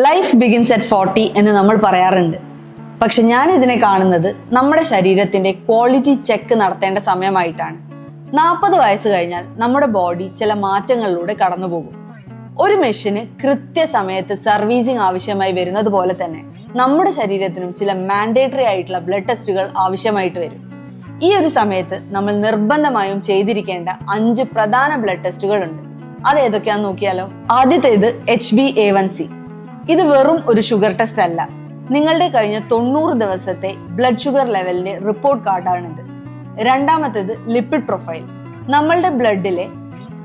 Life begins at 40 എന്ന് നമ്മൾ പറയാറുണ്ട്. പക്ഷെ ഞാൻ ഇതിനെ കാണുന്നത് നമ്മുടെ ശരീരത്തിന്റെ ക്വാളിറ്റി ചെക്ക് നടത്തേണ്ട സമയമായിട്ടാണ്. 40 വയസ്സ് കഴിഞ്ഞാൽ നമ്മുടെ ബോഡി ചില മാറ്റങ്ങളിലൂടെ കടന്നുപോകും. ഒരു മെഷീന് കൃത്യസമയത്ത് സർവീസിങ് ആവശ്യമായി വരുന്നത് പോലെ തന്നെ നമ്മുടെ ശരീരത്തിനും ചില മാൻഡേറ്ററി ആയിട്ടുള്ള ബ്ലഡ് ടെസ്റ്റുകൾ ആവശ്യമായിട്ട് വരും. ഈ ഒരു സമയത്ത് നമ്മൾ നിർബന്ധമായും ചെയ്തിരിക്കേണ്ട 5 പ്രധാന ബ്ലഡ് ടെസ്റ്റുകൾ ഉണ്ട്. അത് ഏതൊക്കെയാന്ന് നോക്കിയാലോ. ആദ്യത്തേത് HbA1c. ഇത് വെറും ഒരു ഷുഗർ ടെസ്റ്റ് അല്ല, നിങ്ങളുടെ കഴിഞ്ഞ 90 ദിവസത്തെ ബ്ലഡ് ഷുഗർ ലെവലിന്റെ റിപ്പോർട്ട് കാർഡാണിത്. രണ്ടാമത്തേത് ലിപ്പിഡ് പ്രൊഫൈൽ. നമ്മളുടെ ബ്ലഡിലെ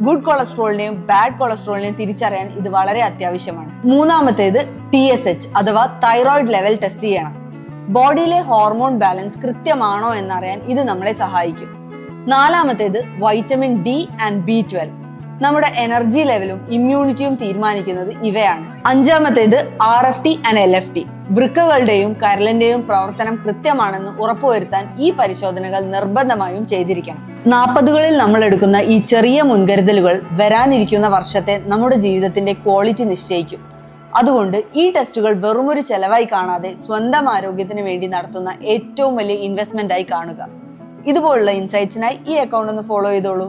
ഗുഡ് കൊളസ്ട്രോളിനെയും ബാഡ് കൊളസ്ട്രോളിനെയും തിരിച്ചറിയാൻ ഇത് വളരെ അത്യാവശ്യമാണ്. മൂന്നാമത്തേത് TSH അഥവാ തൈറോയിഡ് ലെവൽ ടെസ്റ്റ് ചെയ്യണം. ബോഡിയിലെ ഹോർമോൺ ബാലൻസ് കൃത്യമാണോ എന്നറിയാൻ ഇത് നമ്മളെ സഹായിക്കും. നാലാമത്തേത് വൈറ്റമിൻ D ആൻഡ് B12. നമ്മുടെ എനർജി ലെവലും ഇമ്മ്യൂണിറ്റിയും തീരുമാനിക്കുന്നത് ഇവയാണ്. അഞ്ചാമത്തേത് RFT ആൻഡ് LFT. വൃക്കകളുടെയും കരളിന്റെയും പ്രവർത്തനം കൃത്യമാണെന്ന് ഉറപ്പുവരുത്താൻ ഈ പരിശോധനകൾ നിർബന്ധമായും ചെയ്തിരിക്കണം. 40കളിൽ നമ്മൾ എടുക്കുന്ന ഈ ചെറിയ മുൻകരുതലുകൾ വരാനിരിക്കുന്ന വർഷത്തെ നമ്മുടെ ജീവിതത്തിന്റെ ക്വാളിറ്റി നിശ്ചയിക്കും. അതുകൊണ്ട് ഈ ടെസ്റ്റുകൾ വെറുമൊരു ചെലവായി കാണാതെ സ്വന്തം ആരോഗ്യത്തിന് വേണ്ടി നടത്തുന്ന ഏറ്റവും വലിയ ഇൻവെസ്റ്റ്മെന്റ് ആയി കാണുക. ഇതുപോലുള്ള ഇൻസൈറ്റ്സിനായി ഈ അക്കൗണ്ട് ഒന്ന് ഫോളോ ചെയ്തോളൂ.